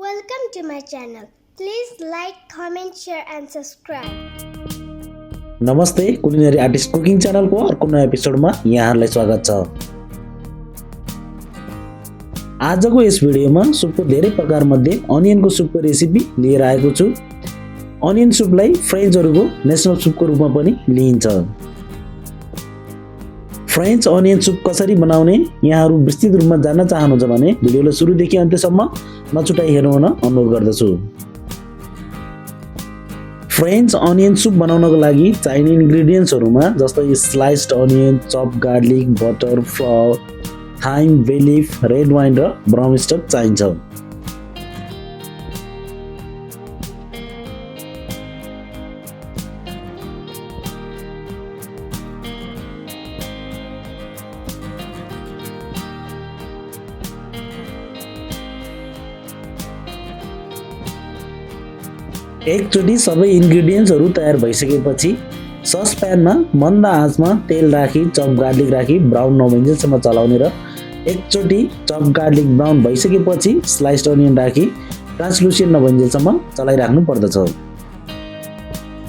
Welcome to my channel. Please like, comment, share and subscribe. नमस्ते culinary artist cooking च्यानलको अर्को नयाँ एपिसोडमा यहाँहरूलाई स्वागत छ। आजको यस भिडियोमा सुपको धेरै प्रकारमध्ये अनियनको सुपको रेसिपी लिएर आएको छु। अनियन सुपलाई फ्रेन्चहरुको नेसनल सुपको रूपमा पनि लिइन्छ। फ्रेन्च अनियन सुप कसरी बनाउने यहाँहरू विस्तृत रूपमा जान्न चाहनुहुन्छ भने भिडियोलाई सुरुदेखि अन्त्यसम्म नछुटाई हेर्नुहुन अनुरोध गर्दछु। फ्रेन्च अनियन सुप बनाउनको लागि चाहिने इन्ग्रेडिएन्ट्सहरुमा जस्तै sliced onion, chop garlic, butter, flour, thyme, bay leaf, red wine र ब्राउन स्टक चाहिन्छ। एकचोटी सबै इन्ग्रेडिएन्ट्सहरु तयार भइसकेपछि ससप्यानमा मन्द आँचमा तेल राखी चप गार्लिक राखी ब्राउन नभइन्जेलसम्म चलाउने र एकचोटी चप गार्लिक ब्राउन भइसकेपछि स्लाइस्ड अनियन राखी ट्रान्सलुसेन्ट नभइन्जेलसम्म चलाइराख्नु पर्दछ।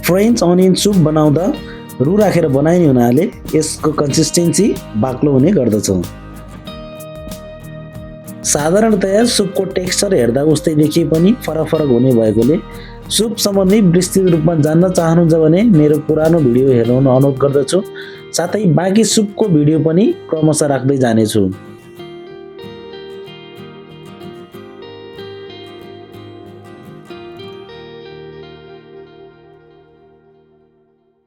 फ्रेन्च अनियन सुप बनाउँदा रु राखेर बनाइने हुनाले यसको कन्सिस्टेन्सी बाक्लो हुने गर्दछ। साधारणतया सुपको टेक्सचर हेर्दा उस्तै देखिए पनि फरक हुने भएकोले सुप सम्बन्धी विस्तृत रूपमा जान्न चाहनुहुन्छ भने मेरो पुरानो भिडियो हेर्न अनुरोध गर्दछु। साथै बाँकी सुपको भिडियो पनि क्रमशः राख्दै जानेछु।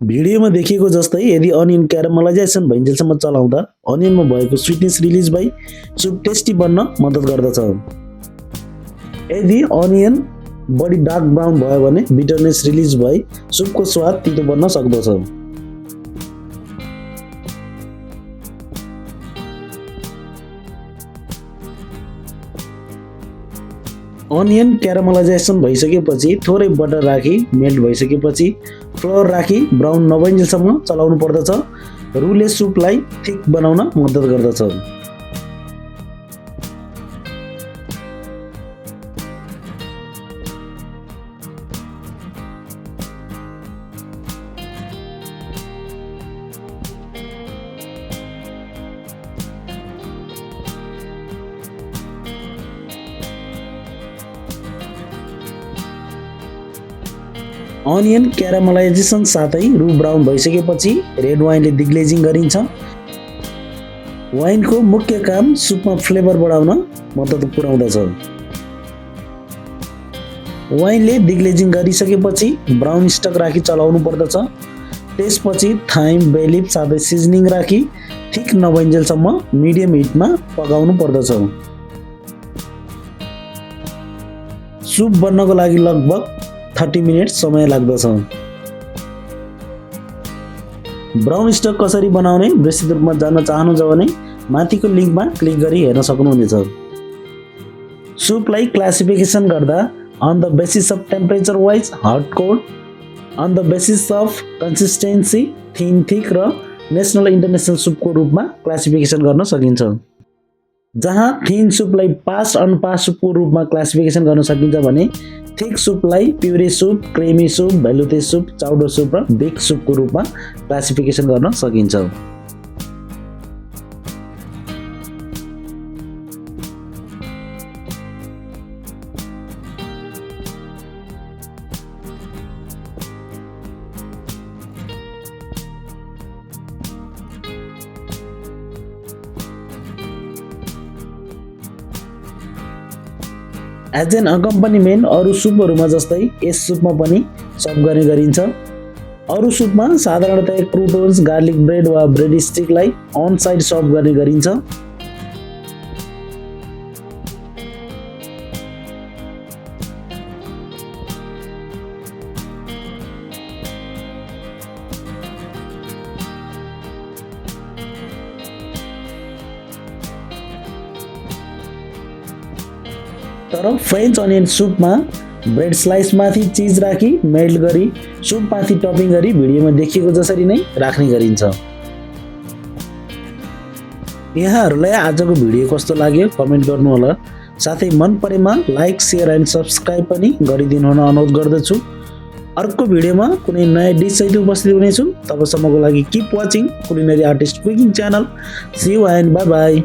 भिडियोमा देखिएको जस्तै यदि अनियन क्यारामलाइजेसन भइन्जेलसम्म चलाउँदा अनियनमा भएको स्वीटनेस रिलिज भई सुप टेस्टी बन्न मद्दत गर्दछ। यदि अनियन बढी डार्क ब्राउन भयो भने बिटरनेस रिलिज भई सुपको स्वाद तितो बन्न सक्दछ। अनियन क्यारामलाइजेसन भइसकेपछि थोरै बटर राखी मेल्ट भइसकेपछि फ्लावर राखी ब्राउन नभइन्जेलसम्म चलाउनु पर्दछ। रुले सुपलाई थिक बनाउन मद्दत गर्दछ। अनियन क्यारामलाइजेसन साथै रु ब्राउन भइसकेपछि रेड वाइनले डिग्लेजिङ गरिन्छ। वाइनको मुख्य काम सुपमा फ्लेभर बढाउन मद्दत पुर्याउँदछ। वाइनले डिग्लेजिङ गरिसकेपछि ब्राउन स्टक राखी चलाउनु पर्दछ। त्यसपछि थाइम, बे लिफ साथै सिजनिङ राखी ठिक नभइन्जेलसम्म मिडियम हिटमा पकाउनु पर्दछ। सुप बन्नको लागि लगभग 30 मिनेट समय लाग्दछ। ब्राउन स्टक कसरी बनाउने विस्तृत रूपमा जान्न चाहनुहुन्छ भने माथिको लिंकमा क्लिक गरी हेर्न सक्नुहुनेछ। सुपलाई क्लासिफिकेसन गर्दा on the basis of temperature wise hot cold, on the basis of consistency thin thick र नेसनल इन्टरनेसनल सुपको रूपमा क्लासिफिकेसन गर्न सकिन्छ। जहाँ थिन सुपलाई पास अनपास सुपको रूपमा क्लासिफिकेसन गर्न सकिन्छ भने थिक सुपलाई puree soup, creamy soup, velouté soup, chowder soup र बेक सुपको रूपमा क्लासिफिकेसन गर्न सकिन्छ। एज एन अकम्पनिमेन्ट अरू सुपहरूमा जस्तै यस सुपमा पनि सर्भ गर्ने गरिन्छ। अरू सुपमा साधारणतया क्रुटोन्स, गार्लिक ब्रेड वा ब्रेड स्टिकलाई अन साइड सर्भ गर्ने गरिन्छ। तर फ्रेन्च अनियन सुपमा ब्रेड स्लाइस माथि चीज राखी मेल्ट गरी सुप माथि टपिङ गरी भिडियोमा देखिएको जसरी नै राख्ने गरिन्छ। यहाँहरूलाई आजको भिडियो कस्तो लाग्यो कमेन्ट गर्नु होला। साथै मन परेमा लाइक शेयर एन्ड सब्स्क्राइब पनि गरिदिनु हुन अनुरोध गर्दछु। अर्को भिडियोमा कुनै नयाँ डिस सहित उपस्थित हुनेछु। तबसम्मको लागि keep watching culinary artist cooking channel. See you and bye by.